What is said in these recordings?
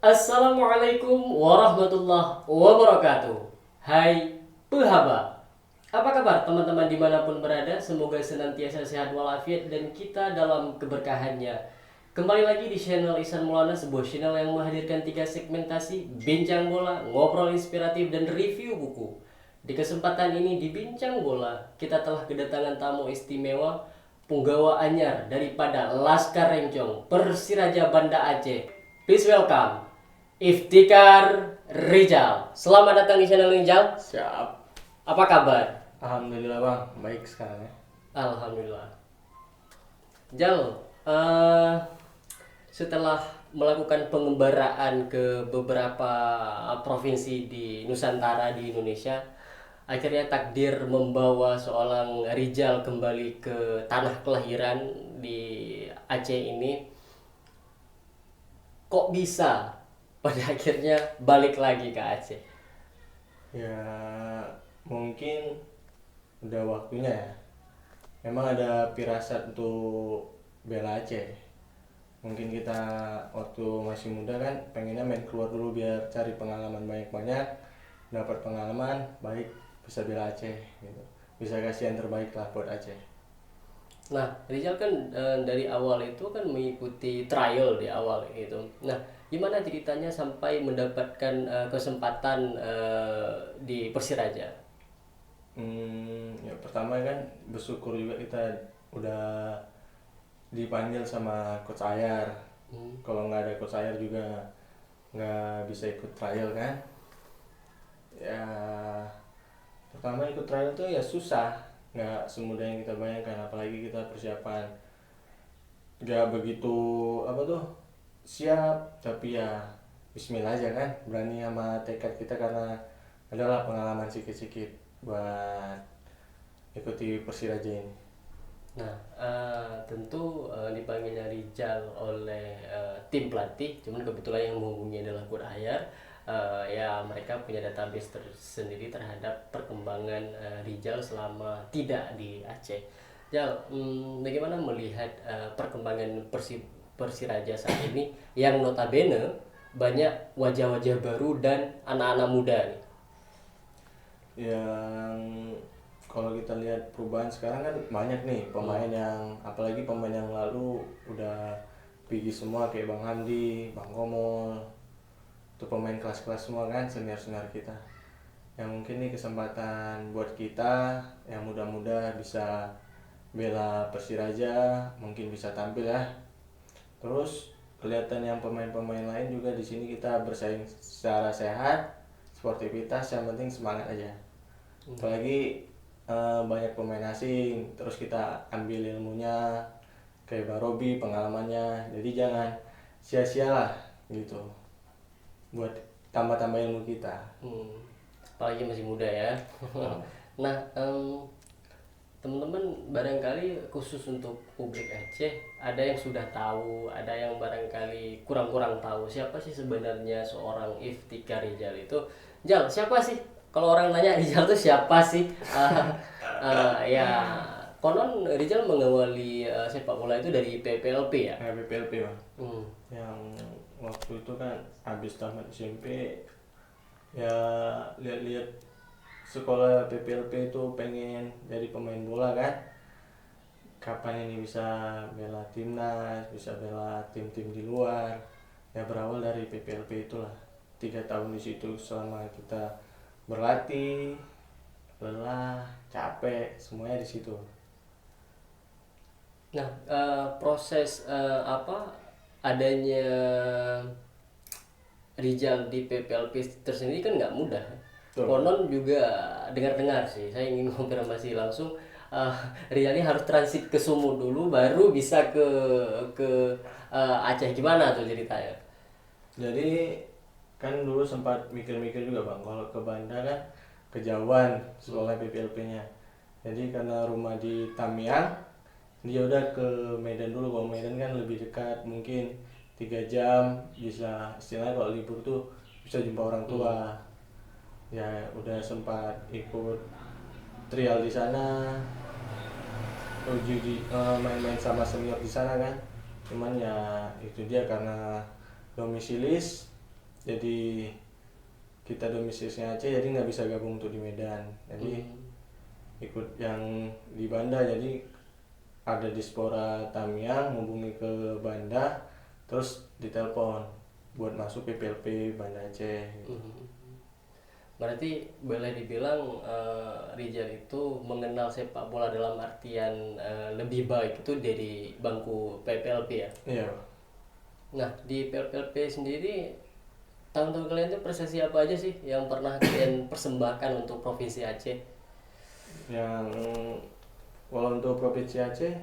Assalamualaikum warahmatullahi wabarakatuh. Hai Pehaba, apa kabar teman-teman dimanapun berada? Semoga senantiasa sehat walafiat dan kita dalam keberkahannya. Kembali lagi di channel Ihsan Maulana, sebuah channel yang menghadirkan 3 segmentasi: bincang bola, ngobrol inspiratif, dan review buku. Di kesempatan ini di Bincang Bola, kita telah kedatangan tamu istimewa, punggawa anyar daripada Laskar Rencong, Persiraja Banda Aceh. Please welcome Iftikar Rizal. Selamat datang di channel Rizal. Siap. Apa kabar? Alhamdulillah bang, baik sekarang ya. Alhamdulillah. Jal, setelah melakukan pengembaraan ke beberapa provinsi di Nusantara di Indonesia, akhirnya takdir membawa seorang Rizal kembali ke tanah kelahiran di Aceh ini. Kok bisa pada akhirnya balik lagi ke Aceh? Ya mungkin udah waktunya ya. Memang ada firasat untuk bela Aceh. Mungkin kita waktu masih muda kan pengennya main keluar dulu biar cari pengalaman banyak-banyak, dapat pengalaman baik bisa bela Aceh gitu. Bisa kasih yang terbaik lah buat Aceh. Nah, Rizal kan dari awal itu kan mengikuti trial di awal itu. Nah, gimana ceritanya sampai mendapatkan kesempatan di Persiraja? Ya pertama kan bersyukur juga kita udah dipanggil sama coach Ayar. Kalau nggak ada coach Ayar juga nggak bisa ikut trial kan. Ya pertama ikut trial tuh ya susah, nggak semudah yang kita bayangkan, apalagi kita persiapan nggak begitu apa tuh siap, tapi ya Bismillah aja kan, berani sama tekad kita karena adalah pengalaman sikit-sikit buat ikuti Persiraja ini. Nah, tentu dipanggilnya Rizal oleh tim pelatih, cuman kebetulan yang menghubungi adalah Coach Ayar. Ya mereka punya database tersendiri terhadap perkembangan Rizal selama tidak di Aceh. Jal, bagaimana melihat perkembangan Persiraja saat ini yang notabene banyak wajah-wajah baru dan anak-anak muda nih? Yang kalau kita lihat perubahan sekarang kan banyak nih pemain yang, apalagi pemain yang lalu udah pergi semua kayak Bang Hamdi, Bang Komol, itu pemain kelas-kelas semua kan, senior-senior kita. Yang mungkin nih kesempatan buat kita yang muda-muda bisa bela Persiraja, mungkin bisa tampil ya. Terus kelihatan yang pemain-pemain lain juga di sini kita bersaing secara sehat, sportivitas, yang penting semangat aja. Apalagi banyak pemain asing, terus kita ambil ilmunya kayak Bang Robi, pengalamannya, jadi jangan sia-sialah gitu buat tambah-tambah ilmu kita. Apalagi masih muda ya. Nah, teman-teman barangkali khusus untuk publik Aceh, ada yang sudah tahu, ada yang barangkali kurang-kurang tahu siapa sih sebenarnya seorang Iftikar Rizal itu. Jal, siapa sih? Kalau orang nanya Rizal itu siapa sih? Ya konon Rizal mengawali sepak bola itu dari PPLP ya. PPLP Bang. Hmm. Yang waktu itu kan habis tamat SMP ya, lihat-lihat sekolah PPLP itu pengen jadi pemain bola kan, kapan ini bisa bela timnas, bisa bela tim-tim di luar. Ya berawal dari PPLP itulah, 3 tahun di situ selama kita berlatih, lelah, capek, semuanya di situ. Nah, proses apa adanya Rizal di PPLP tersendiri kan nggak mudah. Betul. Konon juga dengar-dengar sih, saya ingin konfirmasi langsung. Rizal ini harus transit ke Sumut dulu, baru bisa ke Aceh. Gimana tuh ceritanya? Jadi kan dulu sempat mikir-mikir juga bang, kalau ke Banda kan kejauhan sekolah PPLP-nya. Jadi karena rumah di Tamiang, dia udah ke Medan dulu. Kalau Medan kan lebih dekat, mungkin 3 jam bisa, istilahnya kalau libur tuh bisa jumpa orang tua. Ya udah sempat ikut trial di sana, main-main sama senior di sana kan. Cuman ya itu dia, karena domisilis jadi kita domisilinya Aceh jadi nggak bisa gabung tuh di Medan, jadi ikut yang di Banda. Jadi ada dispora Tamiang hubungi ke Banda, terus ditelepon buat masuk PPLP Banda Aceh gitu. Berarti boleh dibilang Rijal itu mengenal sepak bola dalam artian lebih baik itu dari bangku PPLP ya. Iya. Nah di PPLP sendiri tahun-tahun kalian itu prestasi apa aja sih yang pernah kalian persembahkan untuk provinsi Aceh? Yang kalau untuk provinsi Aceh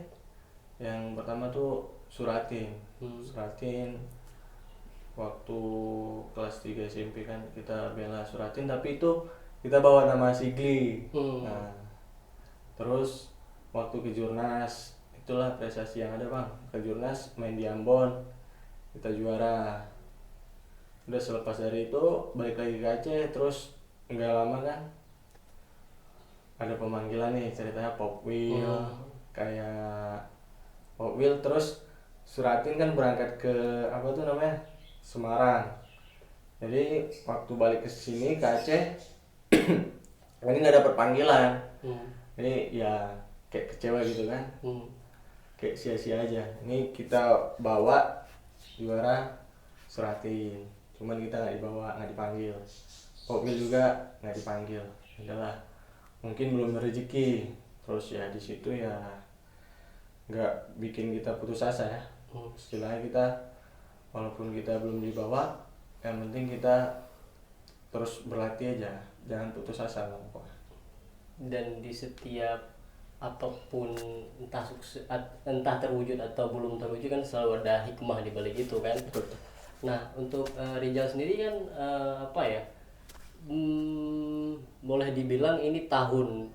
yang pertama tuh Suratin. Suratin waktu kelas 3 SMP kan kita bela Suratin, tapi itu kita bawa nama Sigli. Nah, terus waktu ke Jurnas, itulah prestasi yang ada bang. Ke Jurnas main di Ambon, kita juara. Udah selepas dari itu balik lagi ke Aceh, terus nggak lama kan ada pemanggilan nih, ceritanya Popwil, kayak Popwil. Terus Suratin kan berangkat ke apa tuh namanya, Semarang. Jadi waktu balik ke sini ke Aceh ini nggak dapet panggilan. Ini ya kayak kecewa gitu kan, kayak sia-sia aja. Ini kita bawa juara Suratin, cuman kita nggak dibawa, nggak dipanggil. Popwil juga nggak dipanggil. Adalah mungkin belum rezeki. Terus ya di situ ya nggak bikin kita putus asa ya. Istilahnya kita walaupun kita belum dibawa, yang penting kita terus berlatih aja, jangan putus asa bang. Dan di setiap apapun entah terwujud atau belum terwujud kan selalu ada hikmah di balik itu kan. Betul. Nah untuk Rijal sendiri kan apa ya, boleh dibilang ini tahun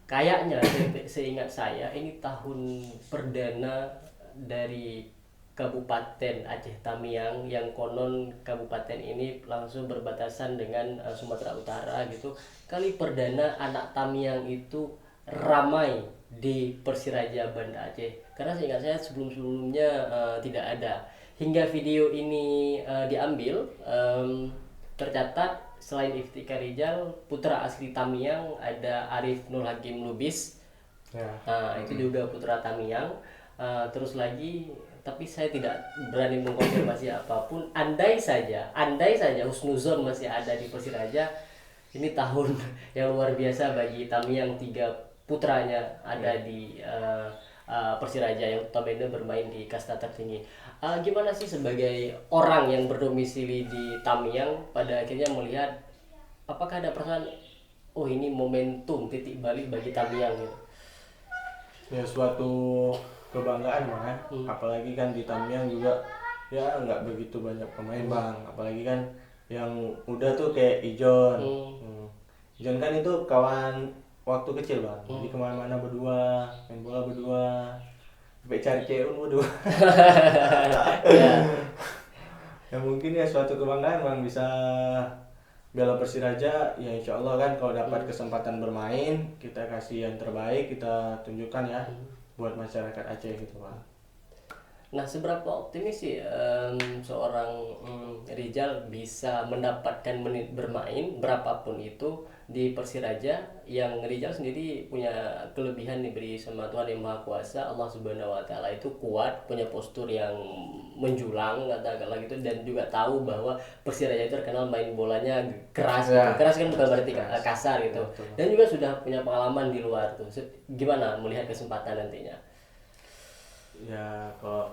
kayaknya seingat saya ini tahun perdana dari Kabupaten Aceh Tamiang, yang konon kabupaten ini langsung berbatasan dengan Sumatera Utara gitu. Kali perdana anak Tamiang itu ramai di Persiraja Banda Aceh, karena seingat saya sebelum-sebelumnya tidak ada. Hingga video ini diambil, tercatat selain Iftikar Rijal, putra asli Tamiang ada Arif Nur Hakim Lubis. Ya. Nah, itu juga putra Tamiang. Terus lagi, tapi saya tidak berani mengkonfirmasi apapun. Andai saja husnuzon masih ada di Persiraja, ini tahun yang luar biasa bagi Tamiang. 3 putranya ada di Persiraja, yang utamanya bermain di kasta tertinggi. Gimana sih sebagai orang yang berdomisili di Tamiang pada akhirnya melihat, apakah ada perasaan oh ini momentum titik balik bagi Tamiang gitu? Ya suatu kebanggaan mah, apalagi kan di Tamiang juga ya nggak begitu banyak pemain bang, apalagi kan yang udah tuh kayak Ijon. Ijon kan itu kawan waktu kecil bang, jadi kemana-mana berdua, main bola berdua, sampai cari cewek berdua. Ya mungkin ya suatu kebanggaan bang bisa bela Persiraja. Ya insya Allah kan kalau dapat kesempatan bermain, kita kasih yang terbaik, kita tunjukkan ya buat masyarakat Aceh gitu bang. Nah seberapa optimis sih seorang Rijal bisa mendapatkan menit bermain berapapun itu di Persiraja, yang Rijal sendiri punya kelebihan diberi sama Tuhan Yang Maha Kuasa, Allah Subhanahu Wa Taala itu kuat, punya postur yang menjulang katakanlah gitu, dan juga tahu bahwa Persiraja itu terkenal main bolanya keras gitu. Keras kan bukan berarti kasar gitu. Dan juga sudah punya pengalaman di luar tuh. Gimana melihat kesempatan nantinya? Ya kalau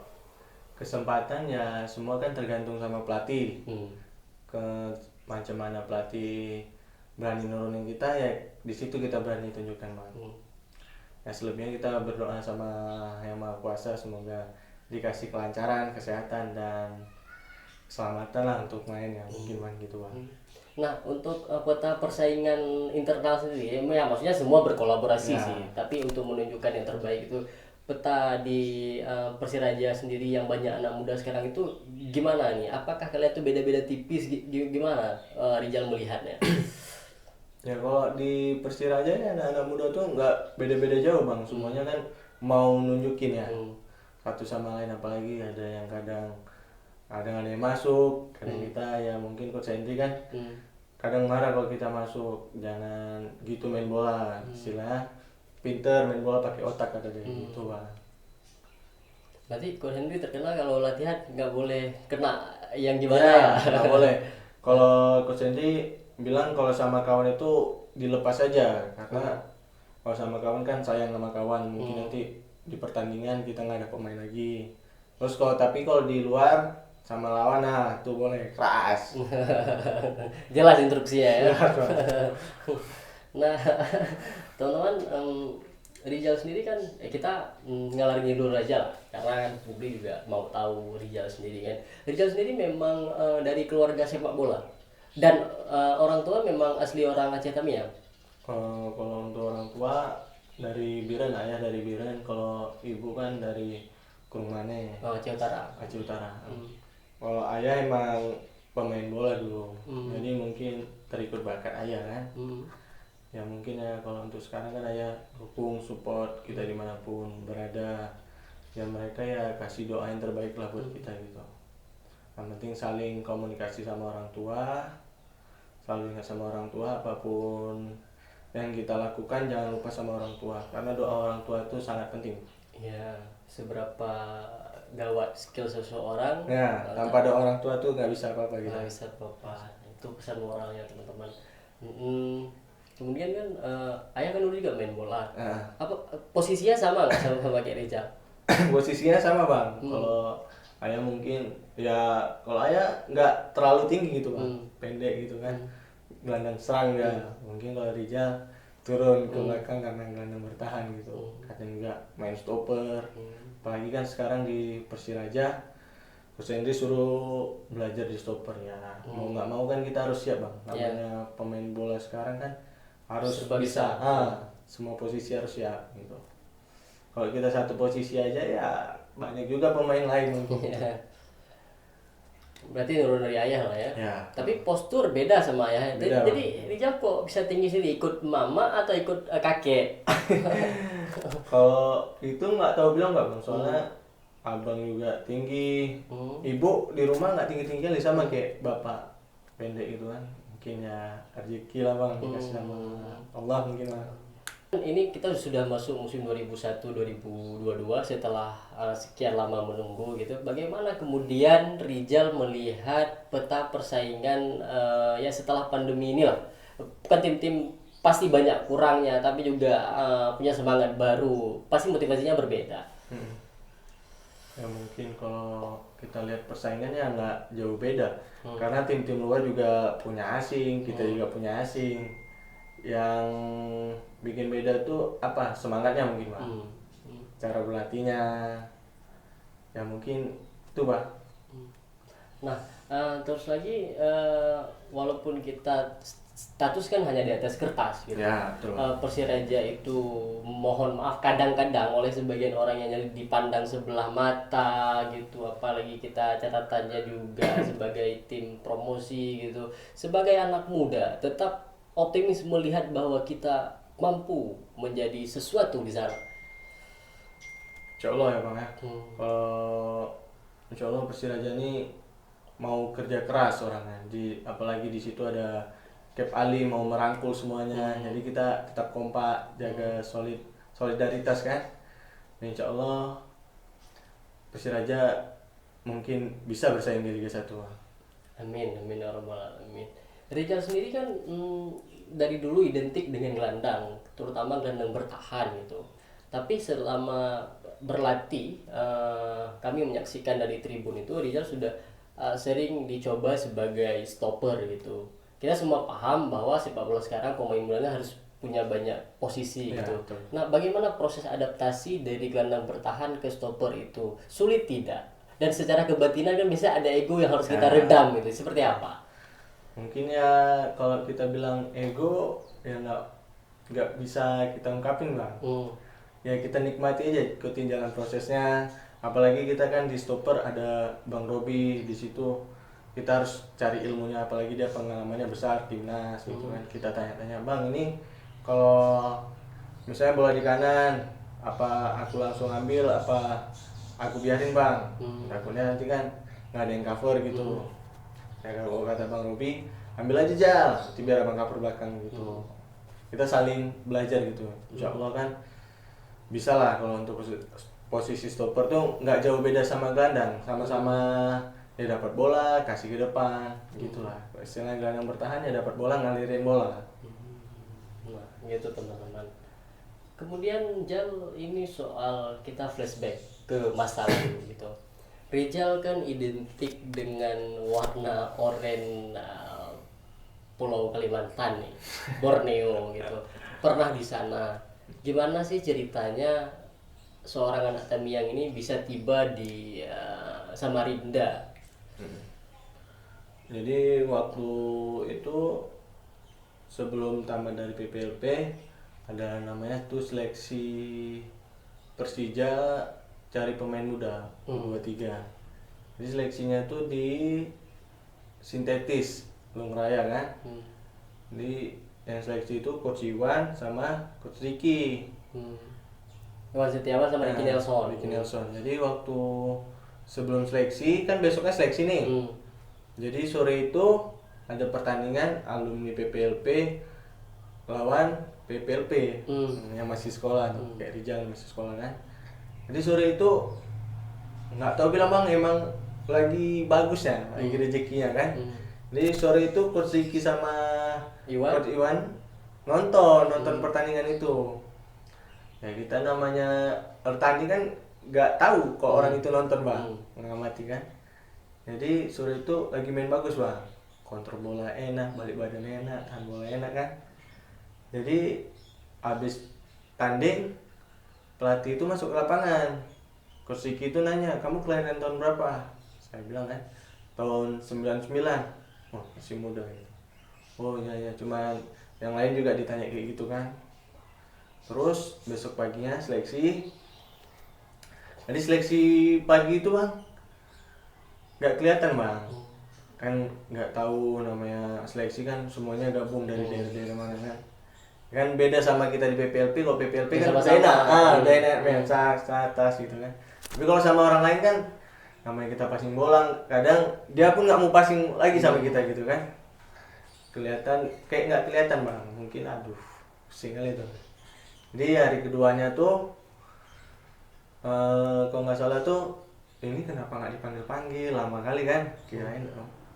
kesempatan ya semua kan tergantung sama pelatih. Ke macam mana pelatih berani nurunin kita, ya di situ kita berani tunjukkan bang. Ya selebihnya kita berdoa sama Yang Maha Kuasa, semoga dikasih kelancaran, kesehatan dan keselamatan lah untuk main yang gimana gitu bang. Nah untuk peta persaingan internal sendiri, ya maksudnya semua berkolaborasi sih, tapi untuk menunjukkan yang terbaik itu peta di Persiraja sendiri yang banyak anak muda sekarang itu gimana nih? Apakah kalian tuh beda-beda tipis? Gimana Rijal melihatnya? Ya kalau di Persiraja ya anak-anak muda tuh nggak beda-beda jauh bang, semuanya kan mau nunjukin ya satu sama lain, apalagi ada yang kadang kadang ada yang masuk, kadang kita ya mungkin Coach Henry kan kadang marah kalau kita masuk, jangan gitu main bola, istilah pinter main bola pakai otak kata dia gitu Bang. Berarti Coach Henry terkenal kalau latihan nggak boleh kena yang gimana Ya, ya? nggak boleh. Kalau Coach Henry bilang kalau sama kawan itu dilepas aja, karena kalau sama kawan kan sayang sama kawan, mungkin nanti di pertandingan kita nggak ada pemain lagi. Terus kalau di luar sama lawan, nah tuh boleh keras. Jelas instruksinya ya. Jelas, Bang. Nah, teman-teman, Rizal sendiri kan kita ngalar ngidul aja lah, karena kan publik juga mau tahu Rizal sendiri kan. Rizal sendiri memang dari keluarga sepak bola dan orang tua memang asli orang Aceh Tamiang. Kalau untuk orang tua dari Biren, ayah dari Biren, kalau ibu kan dari Kurungmane, Oh, Aceh Utara. Aceh Utara. Kalau ayah emang pemain bola dulu, jadi mungkin terikut bakat ayah kan. Ya mungkin ya kalau untuk sekarang kan ayah dukung support kita dimanapun berada, ya mereka ya kasih doa yang terbaik lah buat kita gitu. Yang penting saling komunikasi sama orang tua, selalu ingat sama orang tua, apapun yang kita lakukan jangan lupa sama orang tua, karena doa orang tua itu sangat penting. Ya, seberapa gawat skill seseorang, Ya, tanpa ada orang tua tuh nggak bisa apa-apa gitu. nggak bisa apa-apa. Itu pesan moralnya teman-teman. Kemudian kan ayah kan dulu juga main bola. Apa posisinya sama nggak sama kayak Rizal? Posisinya sama Bang. Kalau ayah mungkin ya, kalau ayah nggak terlalu tinggi gitu Bang, pendek gitu kan, gelandang serang ya. Mungkin kalau Rizal turun ke belakang karena gelandang bertahan gitu. Kadang juga main stopper. Apalagi kan sekarang di Persiraja, Coach Henry suruh belajar di stopper ya. Mau nggak mau kan kita harus siap Bang. Namanya pemain bola sekarang kan harus Serba bisa. Semua posisi harus siap gitu. Kalau kita satu posisi aja ya banyak juga pemain lain mungkin. Berarti nurun dari ayah lah ya. Ya. Tapi postur beda sama ayah. Beda, Jadi Rizal kok bisa tinggi sini, ikut mama atau ikut kakek? Kalau itu nggak tahu bilang nggak Bang, soalnya abang juga tinggi, ibu di rumah nggak tinggi-tinggi kali sama kayak bapak, pendek gitu kan. Mungkin ya rezeki lah Bang, dikasih sama Allah mungkin lah. Ini kita sudah masuk musim 2001-2022 setelah sekian lama menunggu gitu. Bagaimana kemudian Rizal melihat peta persaingan ya setelah pandemi ini lah? Bukan tim-tim pasti banyak kurangnya, tapi juga punya semangat baru. Pasti motivasinya berbeda. Ya mungkin kalau kita lihat persaingannya nggak jauh beda, karena tim-tim luar juga punya asing, kita juga punya asing. Yang bikin beda tuh apa? Semangatnya mungkin Pak. Cara berlatihnya ya mungkin itu Pak. Nah, terus lagi walaupun kita status kan hanya di atas kertas gitu. Ya, betul. Persiraja itu mohon maaf kadang-kadang oleh sebagian orang yang dipandang sebelah mata gitu, apalagi kita catatannya juga sebagai tim promosi gitu. Sebagai anak muda tetap optimis melihat bahwa kita mampu menjadi sesuatu di sana. Insya Allah ya Bang ya. Insya Allah Persiraja ini mau kerja keras orangnya. Apalagi di situ ada Cap Ali mau merangkul semuanya. Jadi kita tetap kompak, jaga solidaritas kan. Dan insya Allah Persiraja mungkin bisa bersaing di Liga 1. Amin, amin ya rabbal alamin. Rizal sendiri kan dari dulu identik dengan gelandang, terutama gelandang bertahan gitu. Tapi selama berlatih, kami menyaksikan dari tribun itu Rizal sudah sering dicoba sebagai stopper gitu. Kita semua paham bahwa sepak bola sekarang pemain bolanya harus punya banyak posisi gitu. Betul. Nah, bagaimana proses adaptasi dari gelandang bertahan ke stopper itu? Sulit tidak? Dan secara kebatinan kan bisa ada ego yang harus kita redam gitu. Seperti apa? Mungkin ya kalau kita bilang ego ya nggak bisa kita ungkapin Bang. Ya kita nikmati aja, ikutin jalan prosesnya. Apalagi kita kan di stopper ada Bang Robi di situ. Kita harus cari ilmunya, apalagi dia pengalamannya besar timnas gitu kan. Kita tanya-tanya, Bang ini kalau misalnya bola di kanan, apa aku langsung ambil, apa aku biarin Bang? Takutnya nanti kan nggak ada yang cover gitu. Ya kalau kata Bang Robi, ambil aja Jal, nanti biar abang cover belakang gitu. Kita saling belajar gitu. Insya Allah kan bisa lah. Kalau untuk posisi stopper tuh nggak jauh beda sama gelandang, sama-sama dia dapat bola kasih ke depan gitulah. Istilahnya gelandang bertahan ya dapat bola ngalirin bola. Nah, gitu teman-teman. Kemudian Jal, ini soal kita flashback ke masa lalu gitu. Rizal kan identik dengan warna oranye Pulau Kalimantan nih, Borneo gitu. Pernah di sana. Gimana sih ceritanya seorang anak Tamiang ini bisa tiba di Samarinda? Jadi waktu itu sebelum tamat dari PPLP ada namanya tuh seleksi Persija cari pemain muda U23. Jadi seleksinya tuh di sintetis Belum Raya kan. Jadi yang seleksi itu Coach Iwan sama Coach Ricky. Iwan Setiawan sama Ricky Nelson. Ricky Nelson. Jadi waktu sebelum seleksi kan besoknya seleksi nih. Jadi sore itu ada pertandingan alumni PPLP lawan PPLP yang masih sekolah tuh, kayak Rizal masih sekolah kan. Jadi sore itu nggak tahu bilang Bang emang lagi bagus ya, lagi rezekinya kan. Jadi sore itu Coach Ricky sama Coach Iwan nonton pertandingan itu. Ya kita namanya bertanding kan nggak tahu kok orang itu nonton Bang, mengamati kan. Jadi sore itu lagi main bagus Bang, kontrol bola enak, balik badan enak, tahan bola enak kan. Jadi habis tanding pelatih itu masuk ke lapangan. Coach Ricky itu nanya, kamu kelahiran tahun berapa? Saya bilang kan, tahun 99. Oh masih muda gitu. Oh iya, cuma yang lain juga ditanya kayak gitu kan. Terus besok paginya seleksi. Jadi seleksi pagi itu Bang nggak kelihatan Bang, kan nggak tahu namanya seleksi kan semuanya gabung dari daerah-daerah mana kan beda sama kita di PPLP. Kalau PPLP kan udah enak atas gitu kan. Tapi kalau sama orang lain kan namanya kita passing bola, kadang dia pun nggak mau passing lagi sama kita gitu kan. Kelihatan kayak nggak kelihatan Bang, mungkin aduh pusing kali itu. Jadi hari keduanya tuh kalau nggak salah tuh ini kenapa nggak dipanggil-panggil, lama kali kan, kirain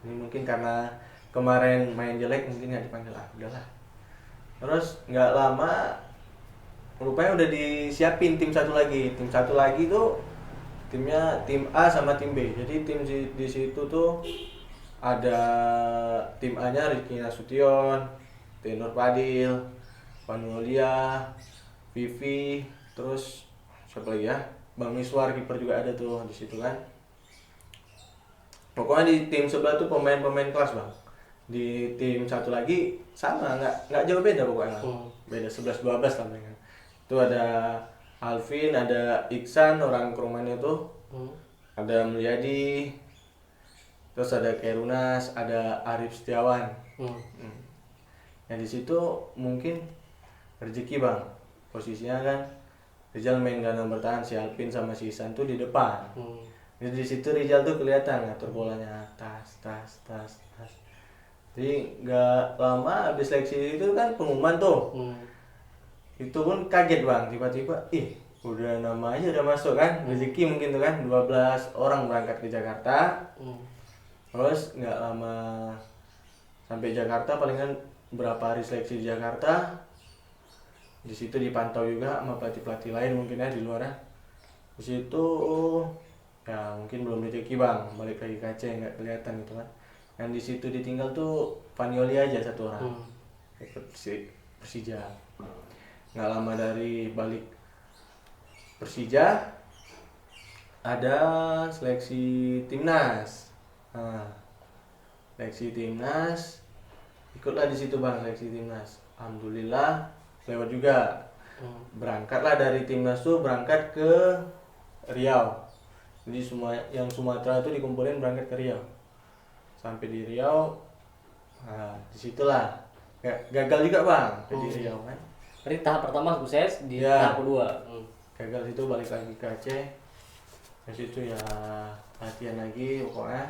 ini mungkin karena kemarin main jelek mungkin nggak dipanggil, udahlah. Terus nggak lama rupanya udah disiapin tim satu lagi tuh timnya tim A sama tim B. Jadi tim di situ tuh ada tim A nya Ricky Nasution, Tenor Padil, Panulia, Vivi, terus siapa lagi ya, Bang Miswar kiper juga ada tuh di situ kan. Pokoknya di tim sebelah tuh pemain-pemain kelas Bang. Di tim satu lagi sama, nggak jauh beda pokoknya. Beda 11-12 lah mereka. Itu ada Alvin, ada Iksan orang Kromannya tuh. Ada Mulyadi. Terus ada Kerunas, ada Arif Setiawan. Ya di situ mungkin rezeki Bang. Posisinya kan Rizal main gelandang bertahan, si Alvin sama si Isan tuh di depan. Jadi di situ Rizal tuh kelihatan ngatur bolanya tas. Jadi nggak lama habis seleksi itu kan pengumuman tuh. Itu pun kaget Bang, tiba-tiba udah nama aja udah masuk kan. Rezeki mungkin tuh kan 12 orang berangkat ke Jakarta. Terus nggak lama sampai Jakarta, palingan berapa hari seleksi di Jakarta. Di situ dipantau juga sama pelatih-pelatih lain mungkin ya di luar ya. Di situ ya mungkin belum rezeki Bang, balik lagi ke Aceh nggak kelihatan gitu kan. Yang di situ ditinggal tuh Panioli aja satu orang ikut Persija. Nggak lama dari balik Persija ada seleksi timnas. Seleksi timnas ikutlah di situ Bang, seleksi timnas. Alhamdulillah lewat juga. Berangkatlah dari timnas tuh berangkat ke Riau. Jadi semua yang Sumatera itu dikumpulin berangkat ke Riau. Sampai di Riau, disitulah gagal juga Bang di Riau kan. Berarti tahap pertama sukses, tahap kedua gagal itu balik lagi ke Aceh. Di situ ya latihan lagi pokoknya.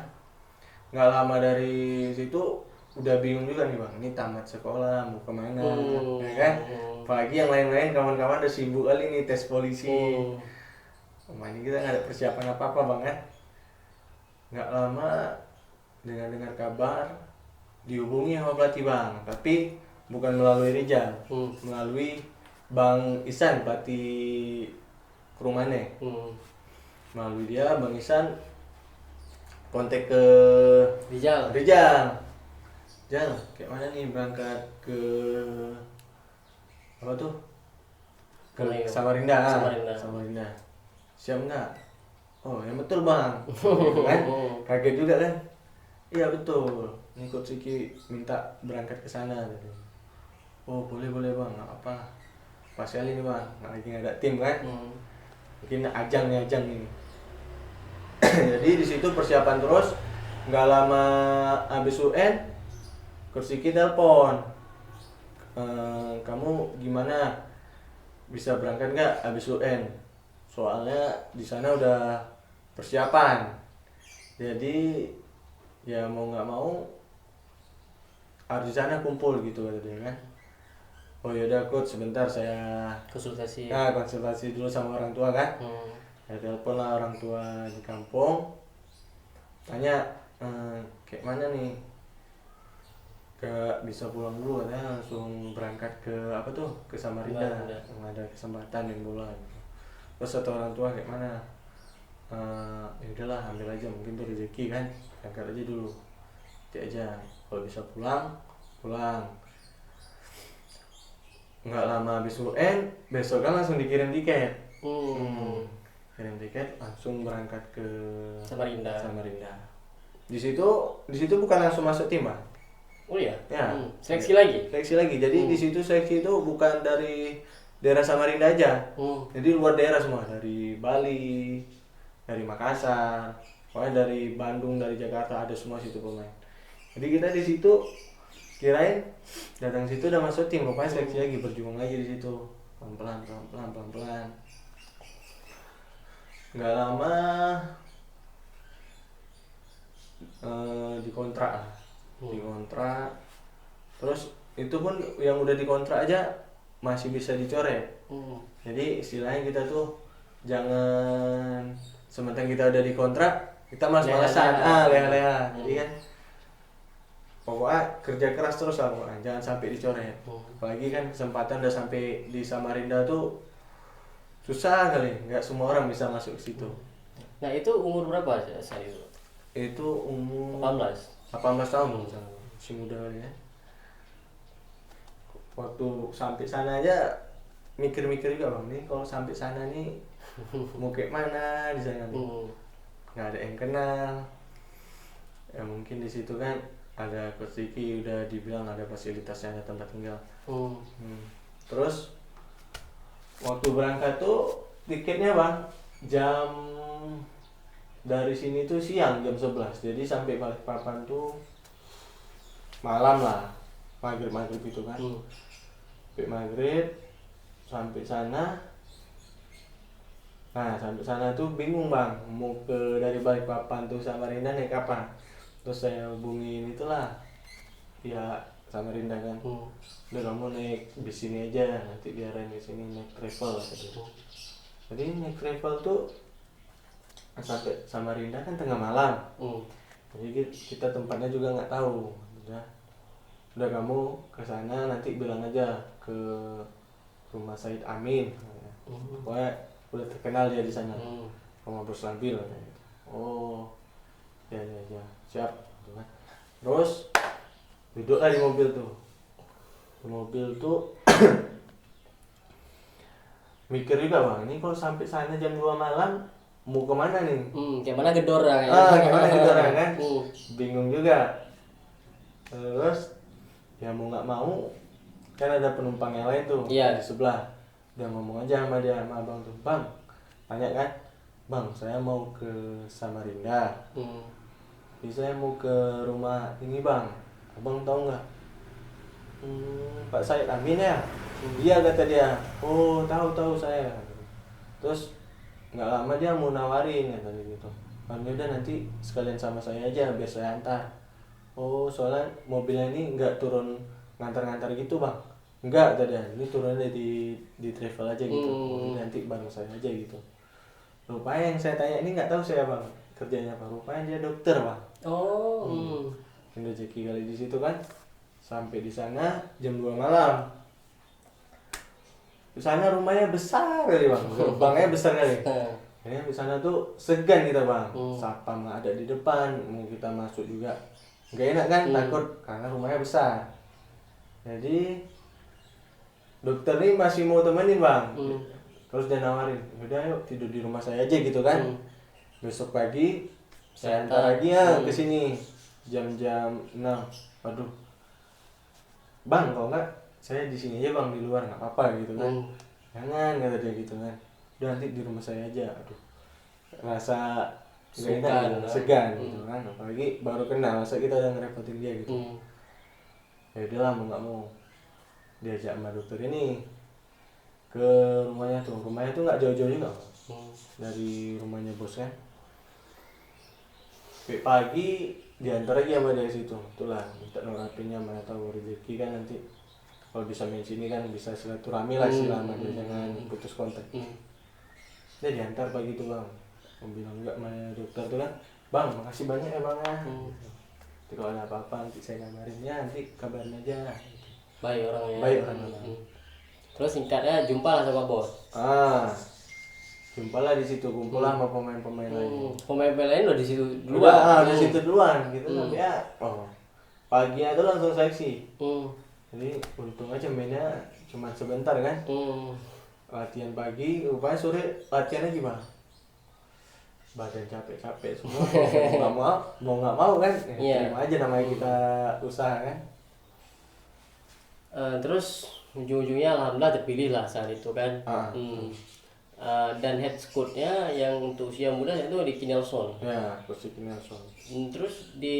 Nggak lama dari situ udah bingung juga nih bang, ini tamat sekolah mau kemana, ya kan? Apalagi yang lain-lain kawan-kawan udah sibuk kali nih tes polisi. Ini kita nggak ada persiapan apa-apa bang kan? Nggak lama dengar kabar dihubungi sama pelatih bang, tapi bukan melalui Rijal, melalui Bang Isan pelatih Krumane. Melalui dia Bang Isan kontak ke Rijal. Jal, kayak mana nih berangkat ke apa tuh? Ke Samarinda. Siap nggak? Oh, yang betul bang. Kan? Kaget juga kan? Iya betul. Ini Coach Siki minta berangkat ke sana. Oh boleh bang, nggak apa. Pas kali ini bang, lagi nggak ada tim kan? Mungkin ajang ini. Jadi di situ persiapan terus. Nggak lama habis UN, Coach Siki telepon. Kamu gimana? Bisa berangkat nggak habis UN? Soalnya di sana udah persiapan. Jadi ya mau nggak mau harus di sana kumpul gitu katanya kan. Oh yaudah coach, sebentar saya konsultasi. Konsultasi dulu sama orang tua kan. Saya telepon lah orang tua di kampung, tanya kayak mana nih, gak bisa pulang dulu katanya, langsung berangkat ke apa tuh, ke Samarinda yang ada kesempatan main bola gitu. Terus satu orang tua kayak mana, ya udahlah ambil aja, mungkin tuh rezeki kan, berangkat aja dulu, nanti aja kalau bisa pulang. Nggak lama habis UN, besok kan langsung dikirim tiket. Kirim tiket langsung berangkat ke Samarinda. Di situ bukan langsung masuk tim, Bang. Oh iya. Ya. Seleksi lagi. Jadi di situ seleksi itu bukan dari daerah Samarinda aja. Jadi luar daerah semua, dari Bali, dari Makassar, pokoknya dari Bandung, dari Jakarta, ada semua situ pemain. Jadi kita di situ kirain datang situ udah masuk tim, pokoknya seleksi lagi, berjuang lagi di situ. Pelan-pelan. Nggak lama dikontrak. Terus itu pun yang udah dikontrak aja masih bisa dicoret. Jadi istilahnya kita tuh jangan sementara kita udah dikontrak kita malas-malasan, leha-leha. Jadi kan pokoknya kerja keras terus lah, jangan sampai dicoret. Apalagi kan kesempatan udah sampai di Samarinda tuh susah kali, nggak semua orang bisa masuk ke situ. Nah itu umur berapa saat itu? Itu umur 18 tahun, masih muda kali ya. Waktu sampai sana aja mikir-mikir juga bang, nih kalau sampai sana nih mau kayak mana di sana nih, nggak ada yang kenal. Ya mungkin di situ kan ada Coach Siki udah dibilang ada fasilitasnya, ada tempat tinggal. Terus waktu berangkat tuh tiketnya bang jam dari sini tuh siang jam 11, jadi sampai Balikpapan tuh malam lah, maghrib itu kan. Sampai maghrib sampai sana. Nah sampai sana tuh bingung bang, mau ke dari Balikpapan tuh Samarinda naik apa. Terus saya hubungin itulah ya Samarinda kan. Udah kamu naik bis sini aja, nanti diarahin ke sini naik travel gitu. Jadi naik travel tuh sampai Samarinda kan tengah malam. Jadi kita tempatnya juga nggak tahu. Udah kamu ke sana nanti bilang aja ke rumah Said Amin. Pokoknya udah terkenal dia di sana. Rumah Bos Lambil. Oh, ya. Siap. Terus duduklah di mobil tuh. Mikir juga bang, ini kalau sampai sana jam 2 malam mau kemana nih? Kayak mana Gedora ya? Kayak mana Gedora kan? Bingung juga. Terus ya mau nggak mau kan ada penumpang yang lain tuh di sebelah. Udah ngomong aja sama dia, sama abang tuh, bang, tanya kan, bang saya mau ke Samarinda. Jadi saya mau ke rumah ini bang, abang tahu nggak? Pak Said Amin ya? Iya kata dia. Oh tahu saya. Terus nggak lama dia mau nawarin kata dia gitu. udah nanti sekalian sama saya aja biar saya antar. Oh soalnya mobilnya ini nggak turun ngantar-ngantar gitu bang. Enggak tadi ini turunnya di travel aja gitu. Mobilnya nanti bareng saya aja gitu. Rupanya yang saya tanya ini nggak tahu saya bang kerjanya apa. Rupanya dia dokter bang. Oh. Yang rezeki kali di situ kan. Sampai di sana jam 2 malam. Di sana rumahnya besar kali bang, gerbangnya besar kali. Ini di sana tuh segan kita bang, satpam nggak ada di depan, mau kita masuk juga nggak enak kan, takut karena rumahnya besar. Jadi dokter ini masih mau temenin bang, terus dia nawarin, udah yuk tidur di rumah saya aja gitu kan. Besok pagi saya antar lagi ya ke sini jam-jam 6. Waduh, bang kalau nggak saya di sini aja bang di luar nggak apa-apa gitu kan. Jangan kata dia gitu kan. Udah nanti di rumah saya aja. Aduh, rasa nggak enak gitu, segan gitu kan. Apalagi baru kenal, masa kita udah ngerepotin dia gitu. Ya udahlah mau nggak mau diajak sama dokter ini ke rumahnya tuh. Rumahnya tuh nggak jauh-jauh juga Bang. Dari rumahnya bos kan. Sampai pagi diantar lagi sama dia situ. Itulah minta nomor HP-nya, mana tahu rezeki kan nanti kalau bisa main sini kan bisa silaturahmi lah selama dia, jangan putus kontak. Dia diantar pagi tuh bang, mau bilang enggak sama dokter tuh kan, bang makasih banyak ya bang ya. Nanti kalau ada apa-apa nanti saya kabarin ya, nanti kabarin aja. Baik orangnya. Baik orangnya. Terus singkatnya jumpa lah sama bos. Jumpalah di situ, kumpul lah sama pemain-pemain lain. Pemain-pemain lain udah di situ duluan. Udah situ duluan gitu tapi ya. Paginya tuh langsung seleksi. Jadi untung aja mainnya cuma sebentar kan. Latihan pagi, rupanya sore latihan lagi bang. Badan capek-capek semua. mau nggak mau kan. Terima aja namanya kita usaha kan. Terus ujung-ujungnya alhamdulillah terpilih lah saat itu kan. Dan head scoutnya yang untuk usia muda itu Ricky Nelson. Ya, Ricky Nelson. Terus di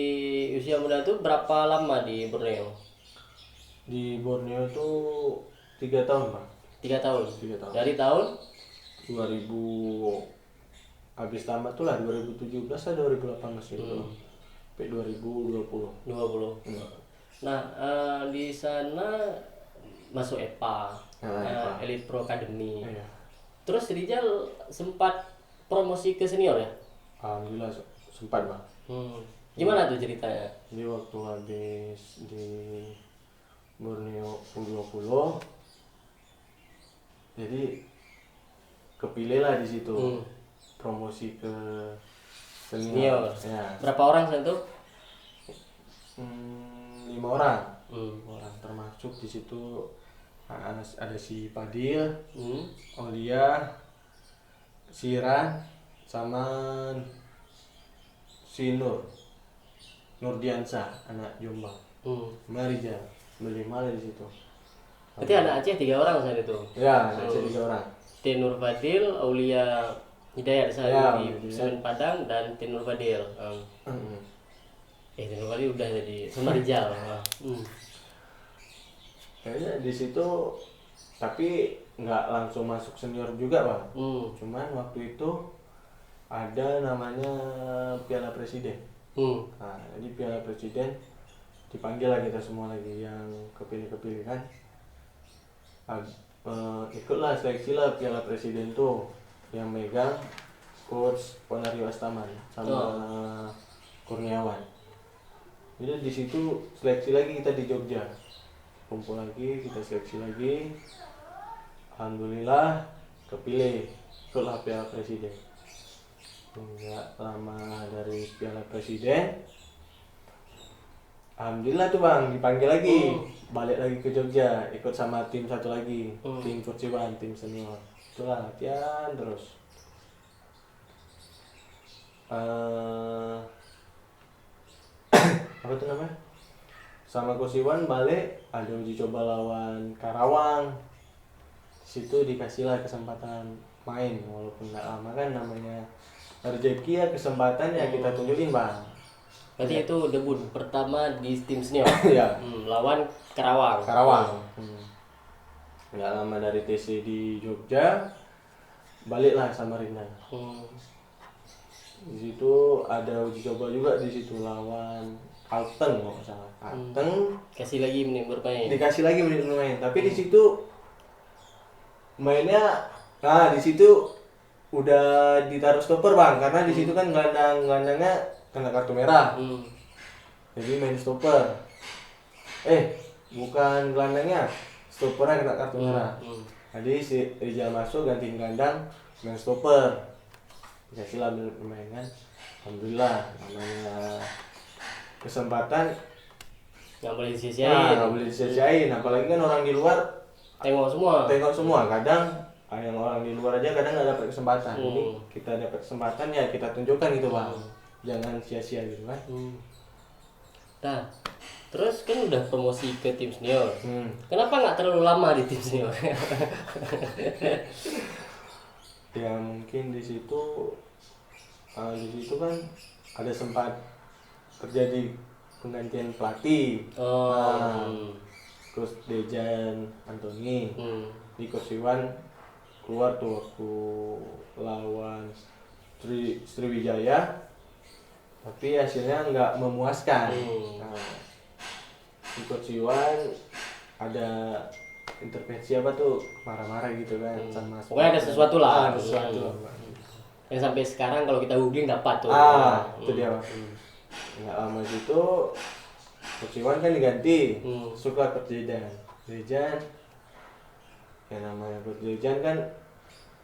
usia muda itu berapa lama di Borneo? Di Borneo tuh 3 tahun bang. 3 tahun. 3 tahun. Dari tahun 2000 habis tamat tuh lah 2017 atau 2018 gitu. Sampai 2020. Nah, di sana masuk EPA, Elite Pro Academy. Terus Rizal sempat promosi ke senior ya? Alhamdulillah sempat bang. Gimana tuh ceritanya? Jadi waktu habis di Borneo U20, jadi kepilih lah di situ promosi ke senior. Ya. Berapa orang saat itu? 5 orang. 5 orang termasuk di situ ada si Padil, Olia, Siran, sama si Nurdiansa, anak Jombang. Marija, berlima di situ. Berarti anak Aceh 3 orang saat itu? Ya, anak Aceh 3 orang. Tenur Fadil, Aulia Hidayat saya di Semen Padang, dan Tenur Fadil. Tenur Fadil udah jadi sama Rizal. Kayaknya di situ tapi nggak langsung masuk senior juga bang. Cuman waktu itu ada namanya Piala Presiden. Nah, jadi Piala Presiden dipanggil lah kita semua lagi yang kepilih kan. Ikutlah seleksi lah Piala Presiden tuh yang megang coach Ponario Astaman sama Kurniawan. Jadi di situ seleksi lagi kita di Jogja. Kumpul lagi, kita seleksi lagi. Alhamdulillah kepilih ikutlah Piala Presiden. Nggak lama dari Piala Presiden, alhamdulillah tuh bang dipanggil lagi, balik lagi ke Jogja, ikut sama tim satu lagi, tim Kurciwan, tim senior. Itulah latihan terus. Apa tuh namanya? Sama Kurciwan balik, ada uji coba lawan Karawang. Situ dikasih lah kesempatan main, walaupun nggak lama kan, namanya rezeki ya, kesempatan ya kita tunjukin bang. Berarti itu debut pertama di tim senior. Ya. Lawan Karawang. Nggak lama dari TC di Jogja, baliklah Samarinda. Di situ ada uji coba juga di situ lawan Kalteng kalau nggak salah. Kalteng Kasih lagi menit bermain. dikasih lagi menit bermain, tapi di situ mainnya, nah di situ udah ditaruh stopper bang, karena di situ kan gelandangnya kena kartu merah, jadi main stopper. Bukan gelandangnya, stoppernya kena kartu merah. Jadi si Rizal masuk gantiin gelandang main stopper. Dikasih lah bermain kan. Alhamdulillah, namanya kesempatan Nggak boleh nah, disia-siain. nggak boleh disia-siain, apalagi kan orang di luar Tengok semua. kadang yang orang di luar aja kadang nggak dapat kesempatan. Jadi kita dapat kesempatan ya kita tunjukkan gitu bang, jangan sia-sia gitu kan. Nah, terus kan udah promosi ke tim senior. Kenapa nggak terlalu lama di tim senior? Ya mungkin di situ kan ada sempat terjadi penggantian pelatih. Terus Dejan Antoni di Coach Iwan keluar tuh waktu lawan Sriwijaya, tapi hasilnya nggak memuaskan. Di Coach Iwan ada intervensi apa tuh, marah-marah gitu kan sama pokoknya ada sesuatu lah. ada sesuatu lah. Yang sampai sekarang kalau kita googling dapat tuh. Itu dia bang. Nggak lama itu Coach Iwan kan diganti, suka Coach Dejan ya, namanya Coach Dejan kan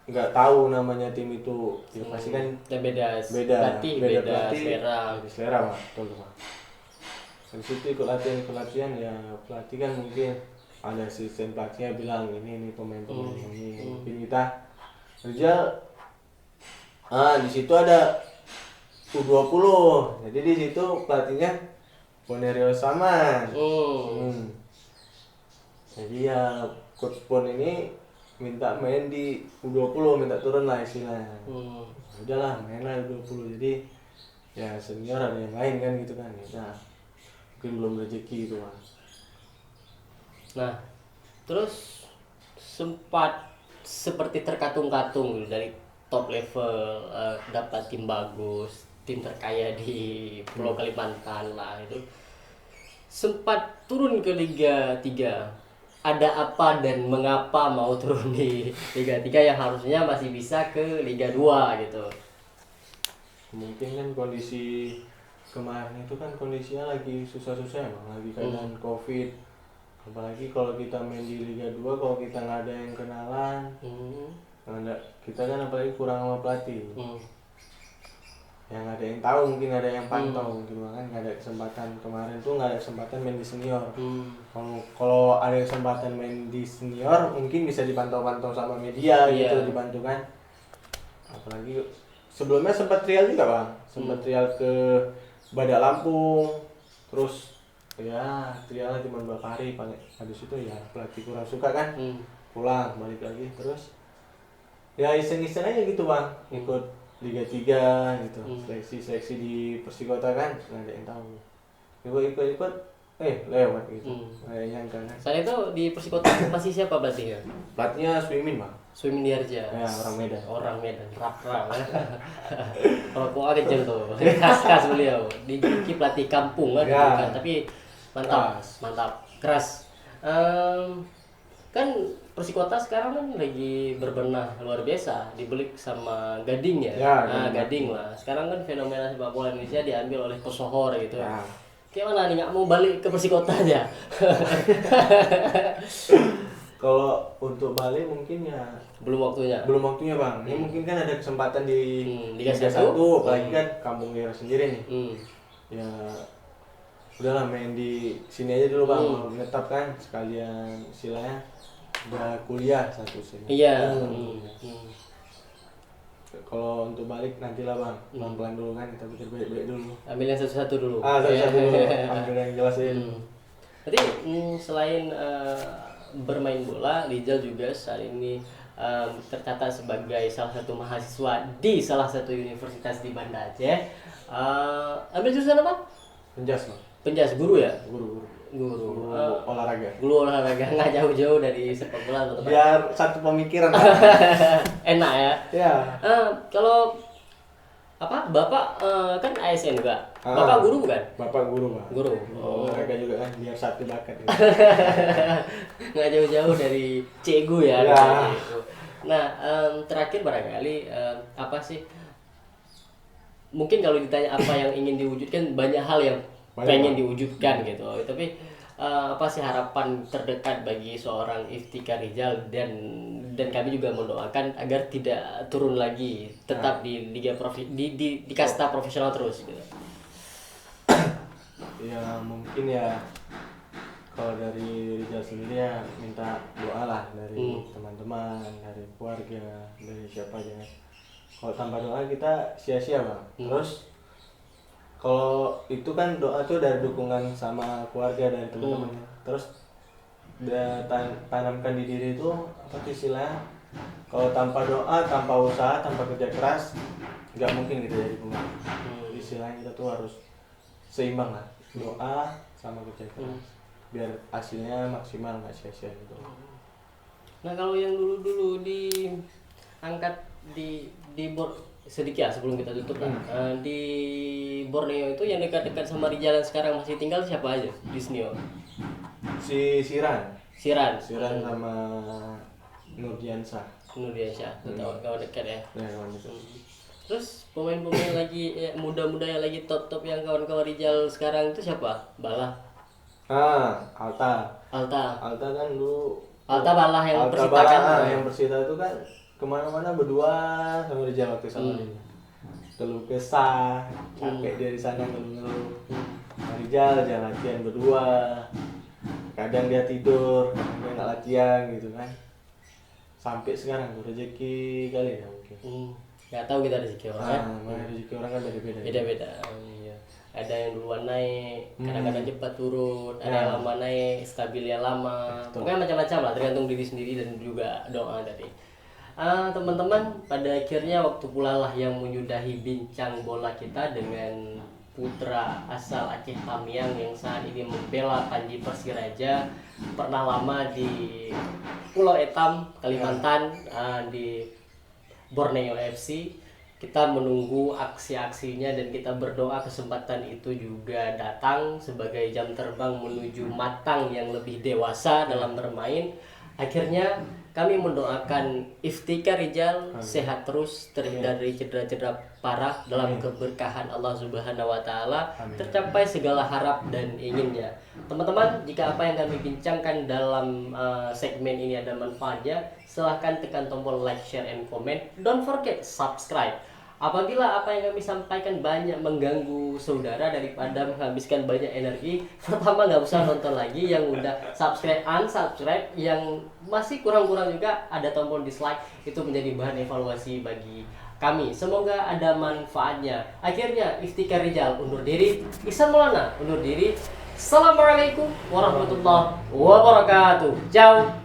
nggak tahu namanya tim itu ya, pasti kan Dan beda pelatih, selera. beda selera bang, betul bang. Dari situ ikut latihan ya, pelatih kan mungkin ada asisten pelatihnya bilang ini pemain-pemain ini, mungkin kita Rizal di situ ada U20, jadi di situ pelatihnya Ponerio Saman. Jadi ya Coach Pon ini minta main di U20, minta turun lah istilahnya. Udahlah main lah U20, jadi ya senior ada yang lain kan gitu kan. Nah, mungkin belum rezeki gitu kan. Nah, terus sempat seperti terkatung-katung gitu, dari top level dapat tim bagus, tim terkaya di Pulau Kalimantan lah itu. Sempat turun ke Liga 3. Ada apa dan mengapa mau turun di Liga 3 yang harusnya masih bisa ke Liga 2 gitu? Mungkin kan kondisi kemarin itu kan kondisinya lagi susah-susah emang, lagi keadaan Covid. Apalagi kalau kita main di Liga 2, kalau kita nggak ada yang kenalan, kita kan apalagi kurang sama pelatih. Yang ada yang tahu, mungkin ada yang pantau, mungkin kan nggak ada kesempatan kemarin tuh, nggak ada kesempatan main di senior. Kalau ada kesempatan main di senior, mungkin bisa dipantau-pantau sama media gitu, dibantu kan. Apalagi sebelumnya sempat trial juga bang, sempat trial ke Badak Lampung, terus ya trialnya cuma beberapa hari, habis itu ya pelatih kurang suka kan, pulang balik lagi, terus ya iseng-iseng aja gitu bang, ikut Liga 3 gitu, seleksi di Persikota kan, nggak ada yang tahu, ikut lewat gitu, nggak nyangka kan. Saat itu di Persikota masih siapa pelatihnya? Pelatihnya Swimin bang. Swimin Diarja. Ya, orang Medan. Orang Medan, rak-rak. Rokok kecil tuh, khas beliau. Dijuluki pelatih kampung kan, Ya. tapi mantap, keras. Kan Persikota sekarang kan lagi berbenah luar biasa, dibeli sama Gading ya. Gading lah. Sekarang kan fenomena sepak bola Indonesia diambil oleh pesohor gitu. Ya. Gimana nih, nggak mau balik ke Persikota aja? Kalau untuk Bali mungkin ya Belum waktunya bang. Ini mungkin kan ada kesempatan di Liga 1, apalagi kan kampung daerah sendiri nih. Ya udahlah main di sini aja dulu bang, menetap kan, sekalian istilahnya udah kuliah satu sini. Iya. Kalau untuk balik nantilah bang, pelan-pelan dulu kan, kita pikir baik-baik dulu. Ambil yang satu-satu dulu. Satu-satu dulu, ambil yang jelas aja. Jadi selain bermain bola, Rizal juga saat ini tercatat sebagai salah satu mahasiswa di salah satu universitas di Banda Aceh. Ambil jurusan apa? Penjas bang. Penjas, guru ya? Guru Olahraga. olahraga. Guru olahraga, nggak jauh-jauh dari sepak bola atau Biar satu pemikiran. Enak ya? Ya. Kalau apa bapak kan ASN juga, Ah. bapak guru bukan? Bapak guru Pak. Guru. Mereka juga kan biar satu bakat. Nggak jauh-jauh dari cegu ya. Ya. dari cegu. Nah, terakhir barangkali apa sih? Mungkin kalau ditanya apa yang ingin diwujudkan, banyak hal yang Banyak, pengen Pak. diwujudkan gitu. Tapi apa sih harapan terdekat bagi seorang Iftikar Rijal, dan kami juga mendoakan agar tidak turun lagi, tetap di liga di kasta profesional terus gitu. Ya mungkin ya kalau dari Rizal sendiri ya minta doa lah dari teman-teman, dari keluarga, dari siapa aja. Kalau tanpa doa kita sia-sia Bang. Terus kalau itu kan doa tuh dari dukungan sama keluarga dari teman-teman. Terus tanamkan di diri itu apa sih istilahnya? Kalau tanpa doa, tanpa usaha, tanpa kerja keras, nggak mungkin kita jadi pemain. Istilahnya kita tuh harus seimbang lah, doa sama kerja keras, biar hasilnya maksimal, nggak sia-sia gitu. Nah, kalau yang dulu diangkat di board sedikit ya sebelum kita tutup lah. Di Borneo itu yang dekat-dekat sama Rijal yang sekarang masih tinggal siapa aja di Sneo? Si Siran Siran sama Nurdiansyah. Nurdiansyah, kawan dekat ya. Ya kawan itu. Terus pemain-pemain lagi muda-muda yang lagi top-top yang kawan-kawan Rijal sekarang itu siapa? Bala, Alta kan dulu. Alta Bala yang Alta Persita Bala, kan? yang Persita itu kan kemana-mana berdua sama Rizal waktu sama dia. Keluh kesah, capek dia di sana ngeluh-ngeluh. Rizal aja latihan berdua. Kadang dia tidur, kadang dia nggak latihan gitu kan. Sampai sekarang rezeki kali ya mungkin. Nggak tahu kita rezeki orang kan? Rezeki orang kan beda-beda. Beda-beda. Iya. Ada yang duluan naik, kadang-kadang cepat turun, ada yang lama naik, stabilnya lama. Pokoknya macam-macam lah, tergantung diri sendiri dan juga doa tadi. Teman-teman, pada akhirnya waktu pula lah yang menyudahi bincang bola kita dengan putra asal Aceh Tamiang yang saat ini membela Panji Persiraja, pernah lama di Pulau Etam, Kalimantan, di Borneo FC. Kita menunggu aksi-aksinya dan kita berdoa kesempatan itu juga datang sebagai jam terbang menuju matang yang lebih dewasa dalam bermain. Akhirnya kami mendoakan Iftikar Rijal sehat terus, terhindar dari cedera-cedera parah, dalam keberkahan Allah Subhanahu wa taala, tercapai segala harap dan inginnya. Teman-teman, jika apa yang kami bincangkan dalam segmen ini ada manfaatnya, silahkan tekan tombol like, share, and comment. Don't forget subscribe. Apabila apa yang kami sampaikan banyak mengganggu saudara daripada menghabiskan banyak energi, pertama nggak usah nonton lagi. Yang udah subscribe, unsubscribe. Yang masih kurang-kurang juga ada tombol dislike. Itu menjadi bahan evaluasi bagi kami. Semoga ada manfaatnya. Akhirnya Iftikar Rijal undur diri, Ihsan Maulana undur diri. Assalamualaikum warahmatullahi wabarakatuh. Ciao.